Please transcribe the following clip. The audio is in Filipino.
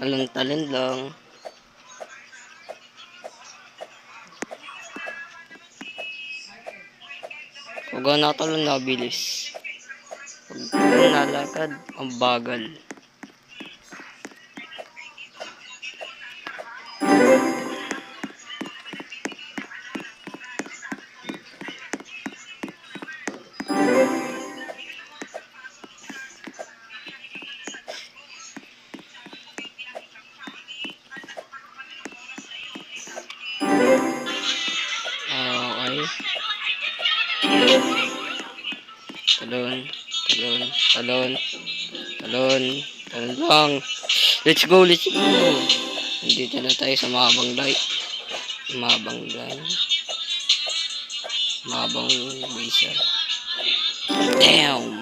Talon-talon lang. Pag natalon na bilis. Pag nalakad, ang bagal. Okay. Talon, talon, talon, talon, talon lang. Let's go, let's go. Nandito na tayo sa mahabang light. Mahabang line. Mahabang laser. Damn!